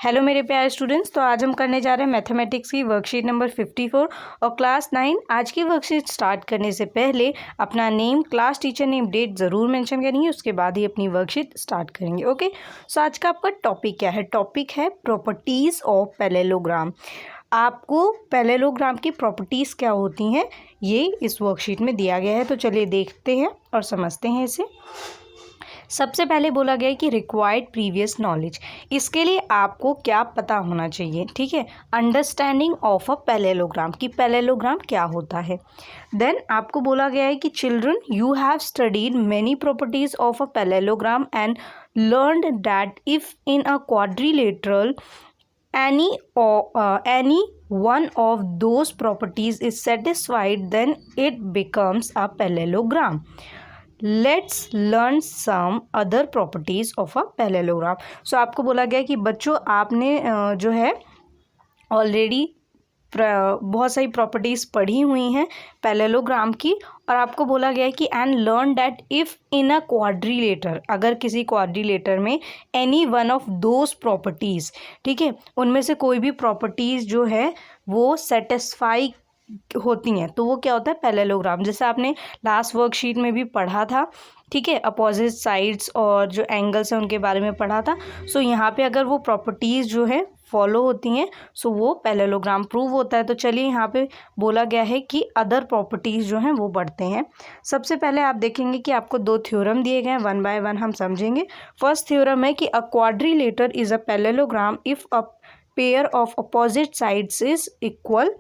Hello मेरे प्यारे students, तो आज हम करने जा रहे हैं मैथमेटिक्स की वर्कशीट नंबर 54 और क्लास 9। आज की वर्कशीट स्टार्ट करने से पहले अपना name, class teacher name, date ज़रूर मेंशन करेंगे, उसके बाद ही अपनी वर्कशीट स्टार्ट करेंगे। ओके, सो आज का आपका टॉपिक क्या है? टॉपिक है प्रॉपर्टीज़ ऑफ पैरेललोग्राम। आपको पैरेललोग्राम की प्रॉपर्टीज़ क्या होती हैं ये इस वर्कशीट में दिया गया है, तो चलिए देखते हैं और समझते हैं इसे। सबसे पहले बोला गया है कि रिक्वायर्ड प्रीवियस नॉलेज, इसके लिए आपको क्या पता होना चाहिए, ठीक है। अंडरस्टैंडिंग ऑफ अ पैरेललोग्राम, कि पैरेललोग्राम क्या होता है। देन आपको बोला गया है कि children you have studied many properties of a parallelogram and learned that if in a quadrilateral any one of those properties is satisfied, then it becomes a parallelogram. Let's learn some other properties of a parallelogram. So आपको बोला गया कि बच्चों आपने जो है already बहुत सारी प्रॉपर्टीज़ पढ़ी हुई हैं पैरेललोग्राम की, और आपको बोला गया है कि and learn that if in a quadrilateral, अगर किसी क्वाड्रिलेटर में any one of those properties, ठीक है, उनमें से कोई भी प्रॉपर्टीज़ जो है वो सेटिस्फाई होती हैं, तो वो क्या होता है? पैरेललोग्राम। जैसे आपने लास्ट वर्कशीट में भी पढ़ा था, ठीक है, अपोजिट साइड्स और जो एंगल्स हैं उनके बारे में पढ़ा था। सो यहाँ पे अगर वो प्रॉपर्टीज़ जो है फॉलो होती हैं सो वो पैरेललोग्राम प्रूव होता है। तो चलिए यहाँ पे बोला गया है कि अदर प्रॉपर्टीज़ जो हैं वो बढ़ते हैं। सबसे पहले आप देखेंगे कि आपको दो थ्योरम दिए गए हैं, वन बाय वन हम समझेंगे। फर्स्ट थ्योरम है कि a quadrilateral is a parallelogram if a pair of opposite sides is equal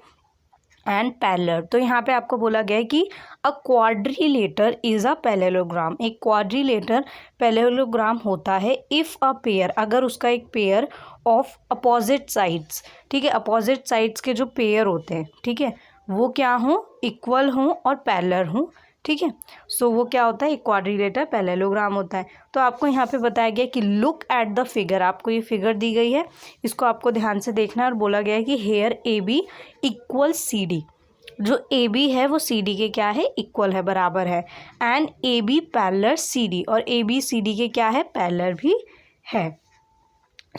and parallel. तो यहाँ पे आपको बोला गया है कि a quadrilateral is a parallelogram, एक क्वाड्रिलेटर पैरेललोग्राम होता है इफ़ अ पेयर, अगर उसका एक पेयर ऑफ अपोजिट साइड्स, ठीक है, अपोजिट साइड्स के जो पेयर होते हैं, ठीक है, वो क्या हों? इक्वल हों और पैरेलल हों, ठीक है। सो वो क्या होता है? एक क्वाड्रिलेटर पैरेललोग्राम होता है। तो आपको यहाँ पे बताया गया कि लुक एट द फिगर, आपको ये फिगर दी गई है, इसको आपको ध्यान से देखना है, और बोला गया है कि here A B equal C D, जो ए बी है वो सी डी के क्या है? इक्वल है, बराबर है। And A B parallel C D, और ए बी सी डी के क्या है? पैरेलल भी है।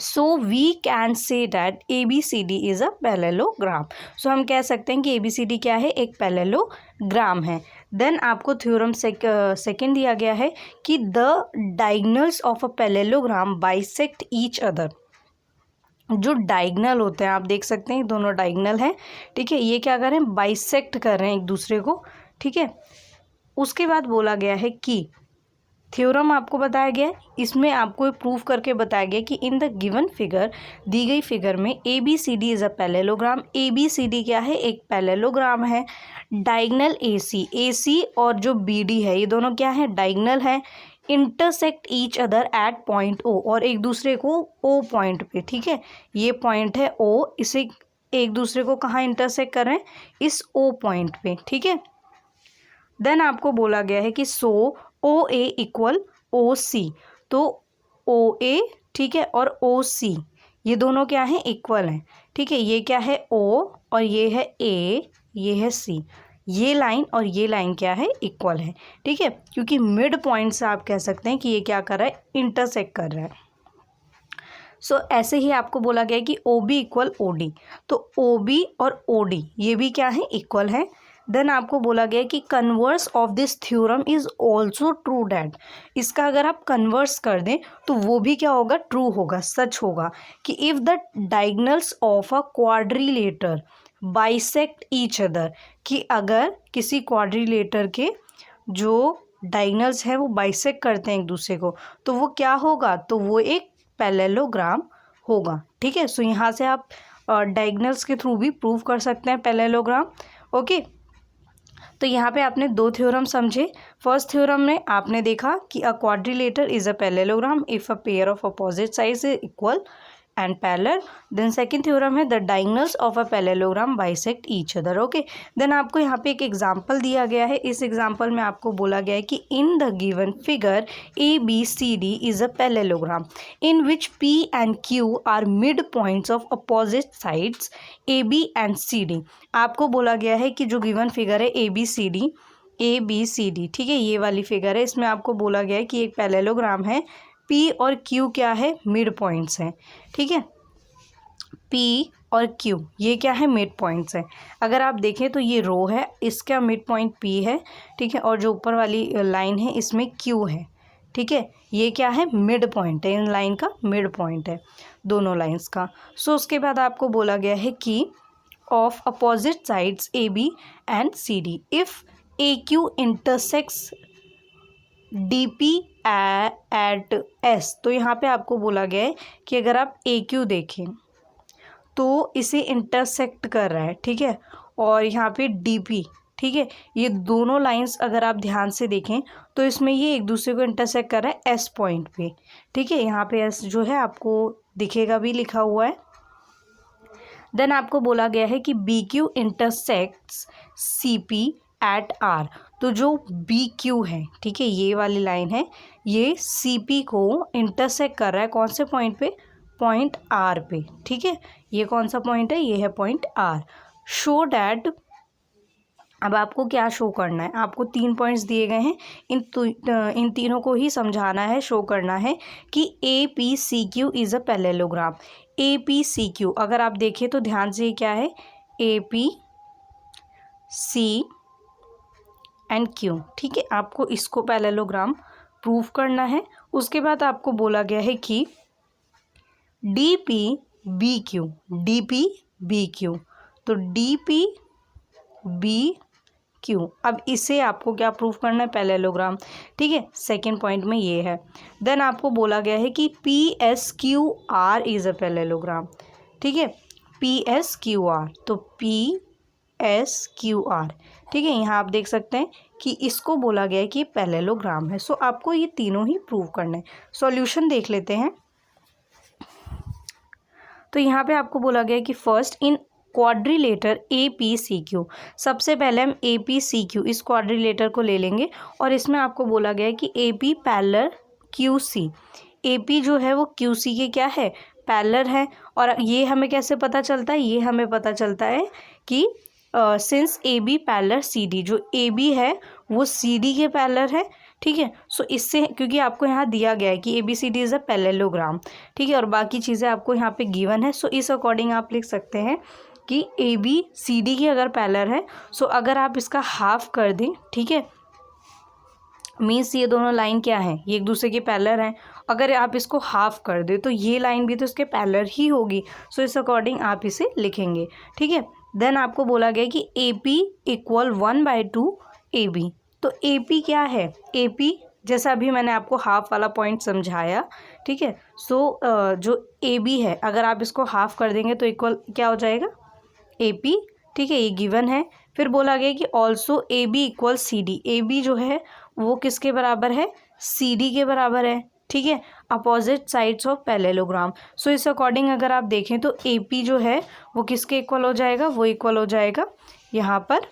So we can say that A B C D is a parallelogram. So हम कह सकते हैं कि ए बी सी डी क्या है? एक पैरेललोग्राम है। देन आपको थ्योरम सेकेंड दिया गया है कि the diagonals of a parallelogram bisect each other. जो डायगोनल होते हैं, आप देख सकते हैं दोनों डायगोनल हैं, ठीक है, ये क्या कर रहे हैं? बाइसेक्ट कर रहे हैं एक दूसरे को, ठीक है। उसके बाद बोला गया है कि थ्योरम आपको बताया गया है, इसमें आपको प्रूफ करके बताया गया कि इन द गिवन फिगर, दी गई फिगर में A B C D is a parallelogram. A B C D क्या है? एक पैरेललोग्राम है। डायगोनल ए सी और जो बी डी है, ये दोनों क्या है? डायगोनल है। Intersect each other at point O, और एक दूसरे को ओ पॉइंट पे, ठीक है, ये पॉइंट है ओ, इसे एक दूसरे को कहाँ इंटरसेक्ट कर रहे हैं? इस ओ पॉइंट पे, ठीक है। देन आपको बोला गया है कि सो ओ ए इक्वल ओ सी, तो ओ ए, ठीक है, और ओ सी ये दोनों क्या हैं? इक्वल हैं, ठीक है। ये क्या है? ओ, और ये है ए, ये है सी, ये लाइन और ये लाइन क्या है? इक्वल है, ठीक है, क्योंकि मिड पॉइंट से आप कह सकते हैं कि ये क्या कर रहा है? इंटरसेक्ट कर रहा है। सो ऐसे ही आपको बोला गया है कि O B equal O D, तो ओ बी और ओ डी ये भी क्या है? इक्वल है। देन आपको बोला गया कि converse of this theorem is also true that, इसका अगर आप कन्वर्स कर दें तो वो भी क्या होगा? ट्रू होगा, सच होगा, कि if the diagonals of a quadrilateral bisect each other, कि अगर किसी क्वाड्रिलेटर के जो डायगोनल्स हैं वो बाइसेक्ट करते हैं एक दूसरे को, तो वो क्या होगा? तो वो एक पैरेललोग्राम होगा, ठीक है। सो यहाँ से आप डायगोनल्स के थ्रू भी प्रूव कर सकते हैं पैरेललोग्राम। ओके, तो यहाँ पे आपने दो थ्योरम समझे। फर्स्ट थ्योरम में आपने देखा कि a quadrilateral is a parallelogram if a pair of opposite sides is equal and parallel. Then second theorem है the diagonals of a parallelogram bisect each other. Okay, then आपको यहाँ पे एक एग्जांपल दिया गया है। इस एग्जांपल में आपको बोला गया है कि in the given figure A B C D is a parallelogram in which P and Q are midpoints of opposite sides A B and C D. आपको बोला गया है कि जो गिवन फिगर है ए बी सी डी, ठीक है, ये वाली फिगर है, इसमें आपको बोला गया है कि एक पैरेललोग्राम है, पी और क्यू क्या है? मिड पॉइंट्स हैं, ठीक है। पी और क्यू ये क्या है, मिड पॉइंट्स है। अगर आप देखें तो ये रो है, इसका मिड पॉइंट पी है, ठीक है, और जो ऊपर वाली लाइन है इसमें क्यू है, ठीक है, ये क्या है, मिड पॉइंट है, इन लाइन का मिड पॉइंट है दोनों लाइंस का। सो उसके बाद आपको बोला गया है कि of opposite sides A B and C D if A Q intersects D P at S. तो यहाँ पे आपको बोला गया है कि अगर आप ए क्यू देखें तो इसे इंटरसेक्ट कर रहा है, ठीक है, और यहाँ पे डी पी, ठीक है, ये दोनों लाइंस अगर आप ध्यान से देखें तो इसमें ये एक दूसरे को इंटरसेक्ट कर रहा है एस पॉइंट पे, ठीक है, यहाँ पे एस जो है आपको दिखेगा भी लिखा हुआ है। देन आपको बोला गया है कि B Q intersects C P at R. तो जो बी क्यू है, ठीक है, ये वाली लाइन है, ये सी पी को इंटरसेक्ट कर रहा है कौन से पॉइंट पे, पॉइंट आर पे, ठीक है, ये कौन सा पॉइंट है, ये है पॉइंट आर। शो डैट, अब आपको क्या शो करना है, आपको 3 पॉइंट्स दिए गए हैं, इन तीनों को ही समझाना है, शो करना है कि A P C Q is a parallelogram. A P C Q अगर आप देखें तो ध्यान से, क्या है, A P C and Q, ठीक है, आपको इसको पैरेललोग्राम प्रूव करना है। उसके बाद आपको बोला गया है कि D P B Q, D P B Q, तो डी पी बी क्यू, अब इसे आपको क्या प्रूफ करना है, पैरेललोग्राम, ठीक है, सेकेंड पॉइंट में ये है। देन आपको बोला गया है कि P S Q R is a parallelogram, ठीक है, पी एस क्यू आर, तो पी एस क्यू आर, ठीक है, यहाँ आप देख सकते हैं कि इसको बोला गया है कि पैरेललोग्राम है। सो आपको ये तीनों ही प्रूव करना है। सॉल्यूशन देख लेते हैं। तो यहाँ पे आपको बोला गया है कि first in quadrilateral A P C Q, सबसे पहले हम ए पी सी क्यू इस क्वाड्रिलेटर को ले लेंगे और इसमें आपको बोला गया है कि A P parallel Q C, A P जो है वो क्यू सी के क्या है, पैरेलल है। और ये हमें कैसे पता चलता है, ये हमें पता चलता है कि since A B parallel C D, जो ए बी है वो सी डी के पैरेलल है, ठीक है। सो इससे, क्योंकि आपको यहाँ दिया गया है कि A B C D is a parallelogram, ठीक है, और बाकी चीज़ें आपको यहाँ पे गिवन है। सो इस अकॉर्डिंग आप लिख सकते हैं कि ए बी सी डी की अगर पैरेलल है, सो अगर आप इसका हाफ कर दें, ठीक है, मीन्स ये दोनों लाइन क्या है, ये एक दूसरे के पैरेलल हैं, अगर आप इसको हाफ कर दें तो ये लाइन भी तो इसके पैरेलल ही होगी। सो इस अकॉर्डिंग आप इसे लिखेंगे, ठीक है। देन आपको बोला गया कि A P equal 1/2 A B, तो ए पी क्या है, ए पी जैसा अभी मैंने आपको हाफ वाला पॉइंट समझाया, ठीक है। सो जो ए बी है अगर आप इसको हाफ कर देंगे तो इक्वल क्या हो जाएगा, ए पी, ठीक है, ये गिवन है। फिर बोला गया कि also A B equal C D, A B जो है वो किसके बराबर है, सी डी के बराबर है, ठीक है, अपोजिट साइड्स ऑफ पैरेललोग्राम। सो इस अकॉर्डिंग अगर आप देखें तो ए पी जो है वो किसके इक्वल हो जाएगा, वो इक्वल हो जाएगा यहाँ पर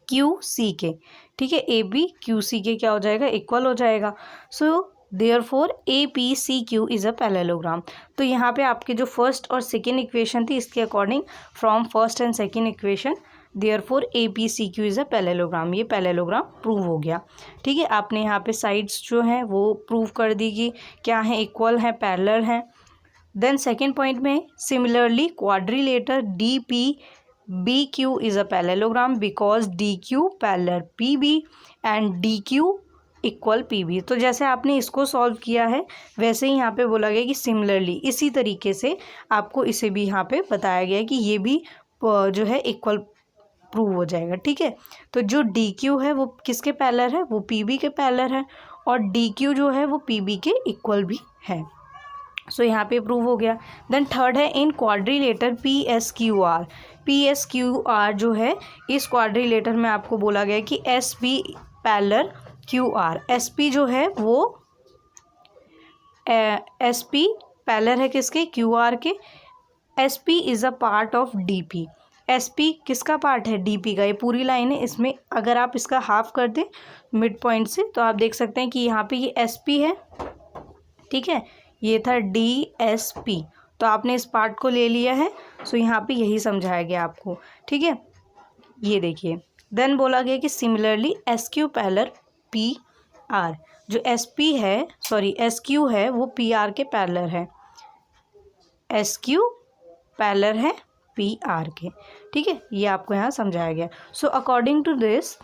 क्यू सी के, ठीक है, ए बी क्यू सी के क्या हो जाएगा, इक्वल हो जाएगा। So therefore A P C Q is a parallelogram. तो यहाँ पे आपके जो फर्स्ट और सेकेंड इक्वेशन थी इसके according from first and second equation therefore A P C Q is a parallelogram, ये पैरेललोग्राम प्रूव हो गया, ठीक है। आपने यहाँ पे साइड्स जो हैं वो प्रूव कर दी कि क्या है, इक्वल हैं, पैरेलल हैं। देन सेकेंड पॉइंट में similarly quadrilateral D P B Q is a parallelogram because D Q parallel P B and D Q equal P B. तो जैसे आपने इसको सॉल्व किया है वैसे ही यहाँ पे बोला गया कि सिमिलरली इसी तरीके से आपको इसे भी यहाँ पे बताया गया है कि ये भी जो है इक्वल प्रूव हो जाएगा, ठीक है। तो जो डी क्यू है वो किसके पैरेलल है, वो पी बी के पैरेलल है, और डी क्यू जो है वो पी बी के इक्वल भी है। सो यहाँ पे प्रूव हो गया। देन थर्ड है in quadrilateral P S Q R, P S Q R जो है इस क्वाड्रिलेटर में आपको बोला गया है कि S P parallel Q R, S P जो है वो एस पी पैरेलल है किसके, क्यू आर के। S P is a part of D P, S P किसका पार्ट है, डी पी का, ये पूरी लाइन है, इसमें अगर आप इसका हाफ कर दें मिड पॉइंट से तो आप देख सकते हैं कि यहाँ पे ये एस पी है, ठीक है, ये था डी एस पी, तो आपने इस पार्ट को ले लिया है। सो यहाँ पे यही समझाया गया आपको, ठीक है, ये देखिए। देन बोला गया कि similarly S Q parallel P R, जो एस पी है, सॉरी एस क्यू है वो पी आर के पैरेलल है, एस क्यू पैरेलल है पी आर के, ठीक है, ये आपको यहाँ समझाया गया। So according to this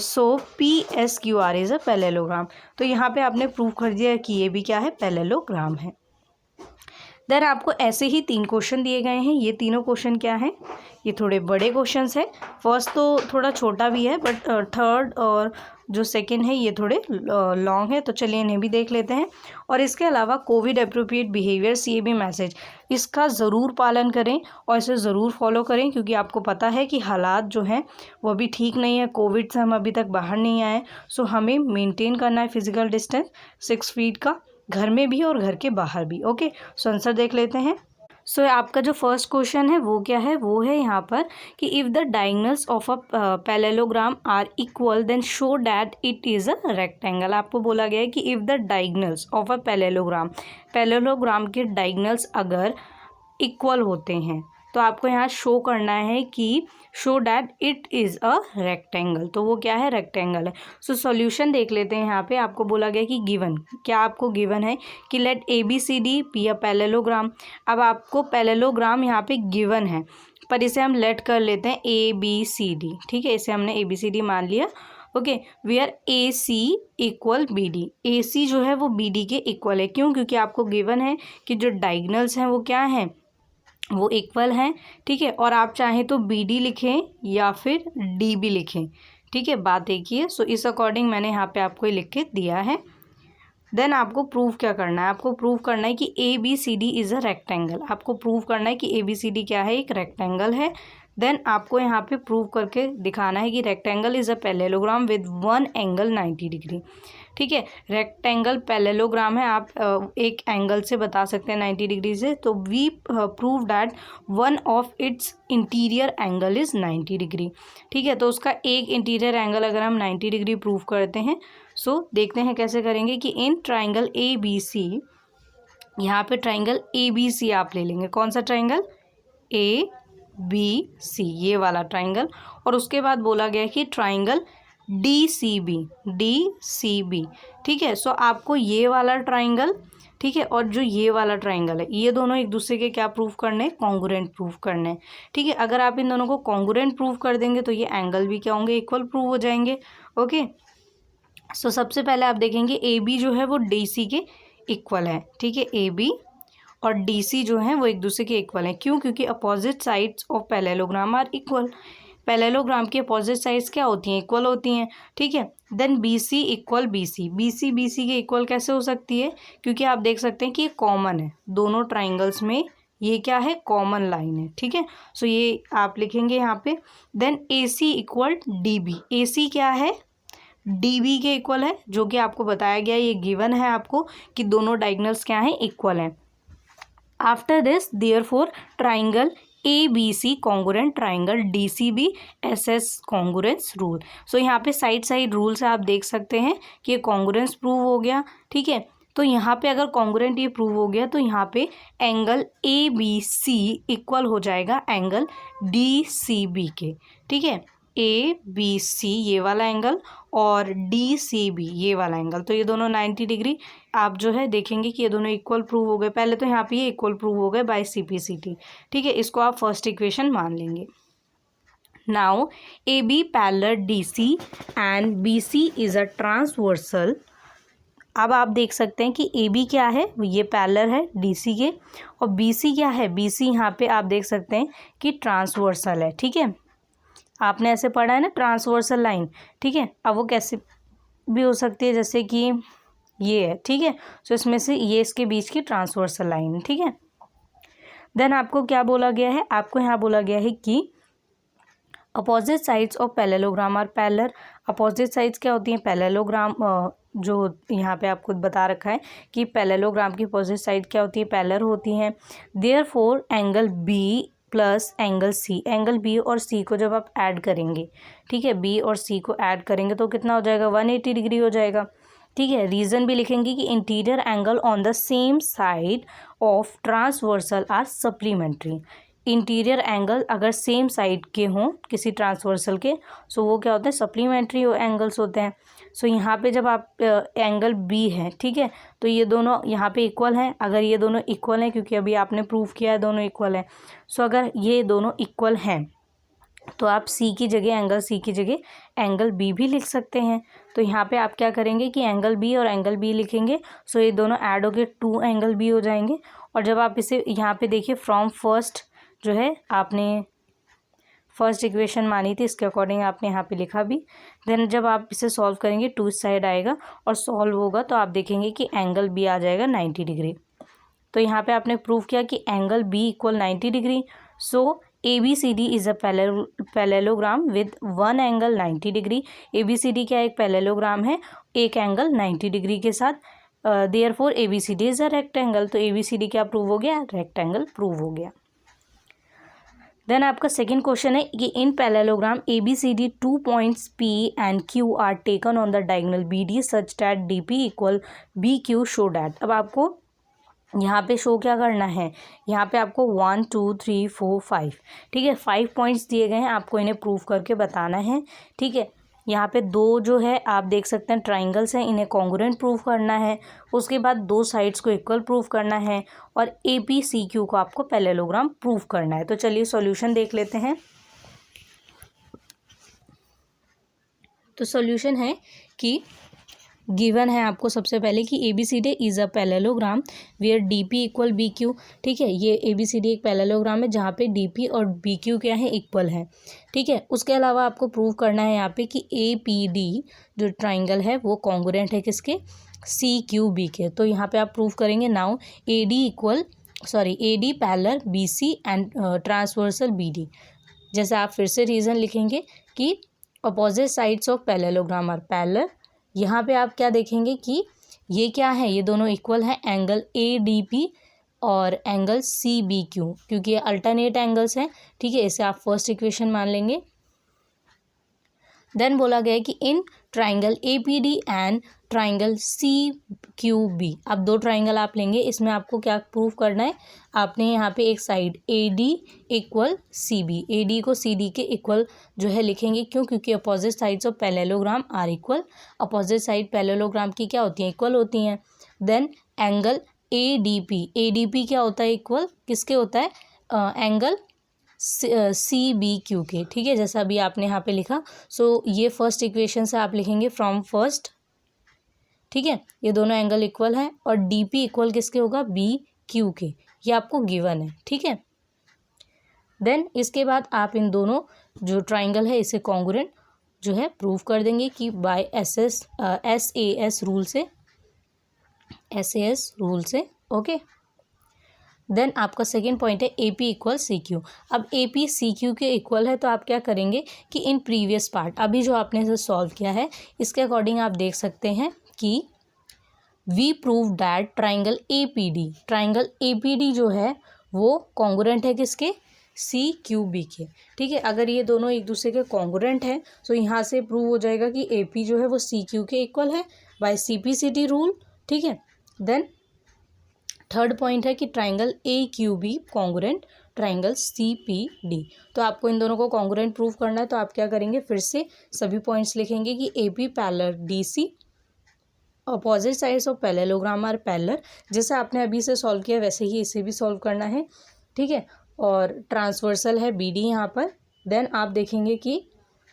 so P S Q R is a parallelogram. तो यहाँ पे आपने प्रूव कर दिया कि ये भी क्या है, पैरेललोग्राम है। देन आपको ऐसे ही 3 क्वेश्चन दिए गए हैं। ये तीनों क्वेश्चन क्या हैं, ये थोड़े बड़े क्वेश्चंस हैं। फर्स्ट तो थोड़ा छोटा भी है, बट थर्ड और जो सेकंड है ये थोड़े लॉन्ग है। तो चलिए इन्हें भी देख लेते हैं। और इसके अलावा कोविड अप्रोप्रिएट बिहेवियर्स, ये भी मैसेज, इसका ज़रूर पालन करें और इसे ज़रूर फॉलो करें, क्योंकि आपको पता है कि हालात जो हैं वो अभी ठीक नहीं है। कोविड से हम अभी तक बाहर नहीं आए। सो हमें मेंटेन करना है फिजिकल डिस्टेंस 6 फीट का, घर में भी और घर के बाहर भी। ओके, सो आंसर देख लेते हैं। सो आपका जो फर्स्ट क्वेश्चन है वो क्या है, वो है यहाँ पर कि if the diagonals of a parallelogram are equal then show that it is a rectangle. आपको बोला गया है कि if the diagonals of a parallelogram के डायगोनल्स अगर इक्वल होते हैं तो आपको यहाँ शो करना है कि show that it is a rectangle. तो वो क्या है, रेक्टेंगल है। सो सॉल्यूशन देख लेते हैं। यहाँ पे आपको बोला गया कि गिवन, क्या आपको गिवन है कि let A B C D be a parallelogram. अब आपको पैरेललोग्राम यहाँ पे गिवन है, पर इसे हम लेट कर लेते हैं ए बी सी डी, ठीक है, इसे हमने ए बी सी डी मान लिया। Okay, where A C equal B D, A C जो है वो बी डी के इक्वल है। क्यों, क्योंकि आपको गिवन है कि जो डायगोनल्स हैं वो क्या हैं, वो इक्वल हैं, ठीक है। और आप चाहें तो बी डी लिखें या फिर डी भी लिखें, ठीक है, बात एक ही है। सो इस अकॉर्डिंग मैंने यहाँ पे आपको लिख के दिया है। देन आपको प्रूव क्या करना है, आपको प्रूव करना है कि A B C D is a rectangle. आपको प्रूव करना है कि ए बी सी डी क्या है, एक रेक्टेंगल है। देन आपको यहाँ पे प्रूव करके दिखाना है कि rectangle is a parallelogram with one angle 90 degree, ठीक है। रेक्टेंगल पैरेललोग्राम है, आप एक एंगल से बता सकते हैं 90 डिग्री से। तो we prove that one of its interior angle is 90 degree, ठीक है। तो उसका एक इंटीरियर एंगल अगर हम 90 डिग्री प्रूव करते हैं, सो देखते हैं कैसे करेंगे कि इन ट्राइंगल ए बी सी, यहाँ पे ट्राइंगल ए बी सी आप ले लेंगे। कौन सा ट्राइंगल, ए बी सी, ये वाला ट्राइंगल। और उसके बाद बोला गया कि ट्राइंगल डी सी बी, ठीक है। सो आपको ये वाला ट्राइंगल, ठीक है, और जो ये वाला ट्राइंगल है, ये दोनों एक दूसरे के क्या प्रूव करने हैं, कॉन्ग्रुएंट प्रूव करने हैं, ठीक है। अगर आप इन दोनों को कॉन्ग्रुएंट प्रूव कर देंगे तो ये एंगल भी क्या होंगे, इक्वल प्रूव हो जाएंगे। ओके, सो सबसे पहले आप देखेंगे ए बी जो है वो डी सी के इक्वल है, ठीक है। ए बी और डी सी जो हैं वो एक दूसरे के इक्वल हैं। क्यों, क्योंकि opposite sides of parallelogram are equal. Parallelogram की अपोजिट साइड्स क्या होती हैं, इक्वल होती हैं, ठीक है। Then B C equal B C, B C के इक्वल कैसे हो सकती है, क्योंकि आप देख सकते हैं कि ये कॉमन है दोनों ट्राइंगल्स में, ये क्या है, कॉमन लाइन है, ठीक है। सो ये आप लिखेंगे यहाँ पे। देन ए सी इक्वल डी बी, ए सी क्या है, डी बी के इक्वल है, जो कि आपको बताया गया, ये गिवन है आपको कि दोनों डायगोनल्स क्या हैं, इक्वल हैं। After this therefore triangle A B C congruent triangle D C B S S congruence rule. So यहाँ पे साइड रूल से आप देख सकते हैं कि ये कॉन्ग्रुएंस प्रूव हो गया, ठीक है। तो यहाँ पे अगर कॉन्ग्रुएंट ये प्रूव हो गया तो यहाँ पे angle A B C equal हो जाएगा एंगल डी सी बी के, ठीक है। ए बी सी ये वाला एंगल और डी सी बी ये वाला एंगल, तो ये दोनों 90 डिग्री आप जो है देखेंगे कि ये दोनों इक्वल प्रूव हो गए। पहले तो यहाँ पे ये इक्वल प्रूव हो गए बाय CP/CT, ठीक है। इसको आप फर्स्ट इक्वेशन मान लेंगे। Now A B parallel D C and B C is a transversal. अब आप देख सकते हैं कि ए बी क्या है, ये पैरेलल है डी सी के, और बी सी क्या है, बी सी यहाँ पे आप देख सकते हैं कि ट्रांसवर्सल है, ठीक है। आपने ऐसे पढ़ा है ना, ट्रांसवर्सल लाइन, ठीक है। अब वो कैसे भी हो सकती है, जैसे कि ये है, ठीक है। सो इसमें से ये इसके बीच की ट्रांसवर्सल लाइन है, ठीक है। देन आपको क्या बोला गया है, आपको यहाँ बोला गया है कि opposite sides of parallelogram are parallel. Opposite sides क्या होती हैं, पैरेललोग्राम, जो यहाँ पे आपको बता रखा है कि पैरेललोग्राम की अपोजिट साइड क्या होती है, पैरेलल होती हैं। Therefore angle B plus angle C, angle B और सी को जब आप ऐड करेंगे, ठीक है, बी और सी को ऐड करेंगे तो कितना हो जाएगा, 180 डिग्री हो जाएगा, ठीक है। रीज़न भी लिखेंगे कि interior angle on the same side of transversal are supplementary. Interior angle अगर सेम साइड के हों किसी ट्रांसवर्सल के, सो वो क्या होते हैं, सप्लीमेंट्री एंगल्स होते हैं। सो यहाँ पे जब आप एंगल बी है, ठीक है, तो ये दोनों यहाँ पे इक्वल हैं। अगर ये दोनों इक्वल हैं, क्योंकि अभी आपने प्रूव किया है दोनों इक्वल हैं, सो अगर ये दोनों इक्वल हैं तो आप सी की जगह, एंगल सी की जगह एंगल बी भी लिख सकते हैं। तो यहाँ पे आप क्या करेंगे कि एंगल बी और एंगल बी लिखेंगे, सो ये दोनों ऐड होके 2 एंगल बी हो जाएंगे। और जब आप इसे यहाँ पे देखिए, फ्रॉम फर्स्ट जो है आपने फर्स्ट इक्वेशन मानी थी, इसके अकॉर्डिंग आपने यहाँ पे लिखा भी। देन जब आप इसे सॉल्व करेंगे 2 इस साइड आएगा और सॉल्व होगा तो आप देखेंगे कि एंगल बी आ जाएगा 90 डिग्री। तो यहाँ पे आपने प्रूव किया कि angle B equal 90 degree. So ABCD is a parallelogram with one angle 90 degree. ABCD क्या एक पैरेललोग्राम है एक एंगल 90 डिग्री के साथ। Therefore ABCD is a rectangle. तो ABCD क्या प्रूव हो गया, रेक्टेंगल प्रूव हो गया। देन आपका सेकंड क्वेश्चन है कि in parallelogram ABCD 2 points P and Q are taken on the diagonal BD such that DP equal BQ show that. अब आपको यहाँ पे शो क्या करना है, यहाँ पे आपको 1 2 3 4 5, ठीक है, 5 पॉइंट्स दिए गए हैं, आपको इन्हें प्रूव करके बताना है, ठीक है। यहाँ पे 2 जो है आप देख सकते हैं ट्राइंगल्स हैं, इन्हें कॉन्ग्रुएंट प्रूव करना है। उसके बाद 2 साइड्स को इक्वल प्रूव करना है और APCQ को आपको पैरेललोग्राम प्रूव करना है। तो चलिए सॉल्यूशन देख लेते हैं। तो सॉल्यूशन है कि गिवन है आपको सबसे पहले कि ABCD is a parallelogram where DP equal BQ, ठीक है। ये ABCD एक पैरेललोग्राम है जहाँ पे DP और BQ क्या है, इक्वल है, ठीक है। उसके अलावा आपको प्रूव करना है यहाँ पे कि APD जो ट्राइंगल है वो कॉन्ग्रुएंट है किसके, CQB के। तो यहाँ पे आप प्रूव करेंगे। Now AD parallel BC and transversal BD। जैसे आप फिर से रीज़न लिखेंगे कि opposite sides of parallelogram are parallel. यहाँ पे आप क्या देखेंगे कि ये क्या है, ये दोनों इक्वल हैं, एंगल ADP और एंगल CBQ, क्योंकि ये अल्टरनेट एंगल्स हैं, ठीक है। इसे आप फर्स्ट इक्वेशन मान लेंगे। देन बोला गया है कि in triangle APD and triangle CQB, अब 2 ट्राइंगल आप लेंगे, इसमें आपको क्या प्रूव करना है, आपने यहाँ पे एक side AD equal CB, AD को CD के इक्वल जो है लिखेंगे। क्यों, क्योंकि opposite sides of parallelogram are equal. Opposite side parallelogram की क्या होती हैं, इक्वल होती हैं। देन एंगल ADP क्या होता है, इक्वल किसके होता है, एंगल CBQ के, ठीक है, जैसा अभी आपने यहाँ पे लिखा। सो ये फर्स्ट इक्वेशन से आप लिखेंगे फ्रॉम फर्स्ट, ठीक है। ये दोनों एंगल इक्वल है और DP इक्वल किसके होगा, BQ के, ये आपको गिवन है, ठीक है। देन इसके बाद आप इन दोनों जो ट्राइंगल है इसे कॉन्ग्रुएंट जो है प्रूव कर देंगे कि बाय SAS रूल से, ओके। देन आपका सेकेंड पॉइंट है AP इक्वल CQ। अब AP CQ के इक्वल है तो आप क्या करेंगे कि इन प्रीवियस पार्ट, अभी जो आपने इसे सॉल्व किया है इसके अकॉर्डिंग आप देख सकते हैं कि we prove that triangle APD जो है वो कॉन्ग्रुएंट है किसके, CQB के, ठीक है। अगर ये दोनों एक दूसरे के कॉन्ग्रुएंट है तो यहाँ से प्रूव हो जाएगा कि AP जो है वो CQ के इक्वल है बाय CPCD रूल, ठीक है। देन थर्ड पॉइंट है कि triangle AQB congruent triangle CPD। तो आपको इन दोनों को कॉन्ग्रुएंट प्रूव करना है, तो आप क्या करेंगे, फिर से सभी पॉइंट्स लिखेंगे कि AP parallel DC, opposite sides of parallelogram are parallel. जैसे आपने अभी से सॉल्व किया वैसे ही इसे भी सॉल्व करना है, ठीक है। और ट्रांसवर्सल है BD यहाँ पर। देन आप देखेंगे कि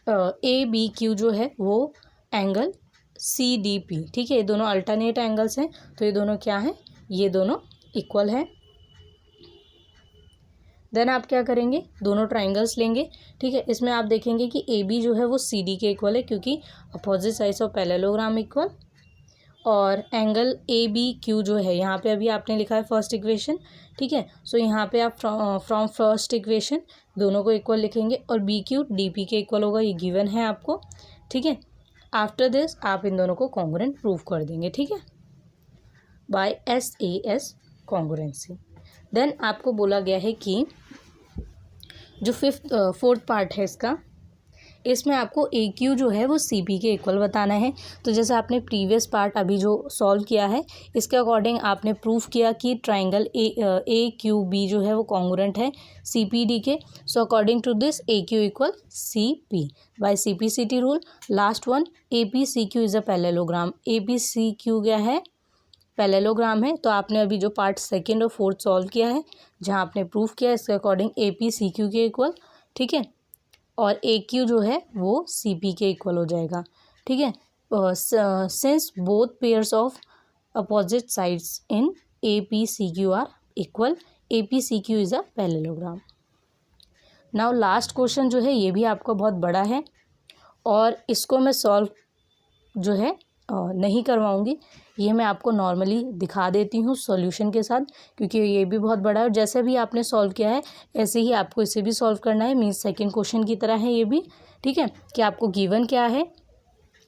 ABQ जो है वो एंगल CDP, ठीक है। ये दोनों अल्टरनेट एंगल्स हैं, तो ये दोनों क्या हैं, ये दोनों इक्वल है। देन आप क्या करेंगे, दोनों ट्राइंगल्स लेंगे, ठीक है। इसमें आप देखेंगे कि AB जो है वो CD के इक्वल है, क्योंकि opposite sides of parallelogram equal. और एंगल ABQ जो है यहाँ पे अभी आपने लिखा है फर्स्ट इक्वेशन, ठीक है। सो यहाँ पे आप फ्रॉम फर्स्ट इक्वेशन दोनों को इक्वल लिखेंगे और BQ DP के इक्वल होगा, ये गिवन है आपको, ठीक है। आफ्टर दिस आप इन दोनों को कॉन्ग्रुएंट प्रूव कर देंगे, ठीक है, बाय SAS कॉन्ग्रुएंसी। देन आपको बोला गया है कि जो फोर्थ पार्ट है इसका, इसमें आपको ए क्यू जो है वो सी पी के इक्वल बताना है। तो जैसे आपने प्रीवियस पार्ट अभी जो सॉल्व किया है इसके अकॉर्डिंग आपने प्रूफ किया कि ट्राइंगल ए क्यू बी जो है वो कॉन्ग्रुएंट है सी पी डी के। So according to this A Q equal C P by C P C T rule. Last one, A P C Q is a parallelogram. A P C Q क्या है? Parallelogram है। तो आपने अभी जो part second और fourth solve किया है जहाँ आपने प्रूफ किया इसके according A P C Q के इक्वल, ठीक है, और ए क्यू जो है वो सी पी के इक्वल हो जाएगा, ठीक है। Since both pairs of opposite sides in A P C Q are equal, A P C Q is a parallelogram. Now last question जो है ये भी आपका बहुत बड़ा है और इसको मैं सॉल्व जो है नहीं करवाऊंगी, ये मैं आपको नॉर्मली दिखा देती हूँ सॉल्यूशन के साथ, क्योंकि ये भी बहुत बड़ा है और जैसे भी आपने सॉल्व किया है ऐसे ही आपको इसे भी सॉल्व करना है। मीन्स सेकंड क्वेश्चन की तरह है ये भी, ठीक है, कि आपको गिवन क्या है,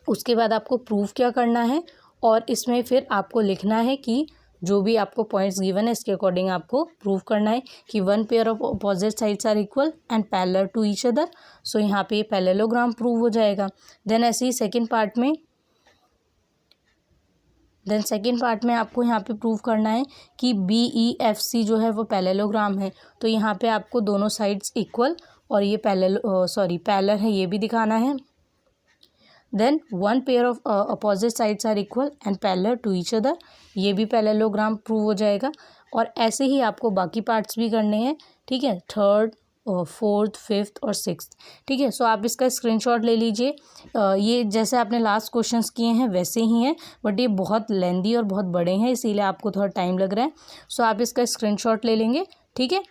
उसके बाद आपको प्रूफ क्या करना है और इसमें फिर आपको लिखना है कि जो भी आपको पॉइंट्स गिवन है इसके अकॉर्डिंग आपको प्रूव करना है कि one pair of opposite sides are equal and parallel to each other. So यहाँ पे पैरेललोग्राम प्रूव हो जाएगा। देन ऐसे ही सेकेंड पार्ट में आपको यहाँ पे प्रूव करना है कि बी ई एफ सी जो है वो पैरेललोग्राम है। तो यहाँ पे आपको दोनों साइड्स इक्वल और ये पैरेलल है ये भी दिखाना है। Then one pair of opposite sides are equal and parallel to each other, ये भी पैरेललोग्राम प्रूव हो जाएगा। और ऐसे ही आपको बाकी पार्ट्स भी करने हैं, ठीक है, थर्ड, फोर्थ, फिफ्थ और सिक्स्थ, ठीक है। सो आप इसका स्क्रीनशॉट ले लीजिए। ये जैसे आपने लास्ट क्वेश्चंस किए हैं वैसे ही हैं, बट ये बहुत लेंदी और बहुत बड़े हैं इसीलिए आपको थोड़ा टाइम लग रहा है। सो आप इसका स्क्रीनशॉट ले लेंगे, ठीक है।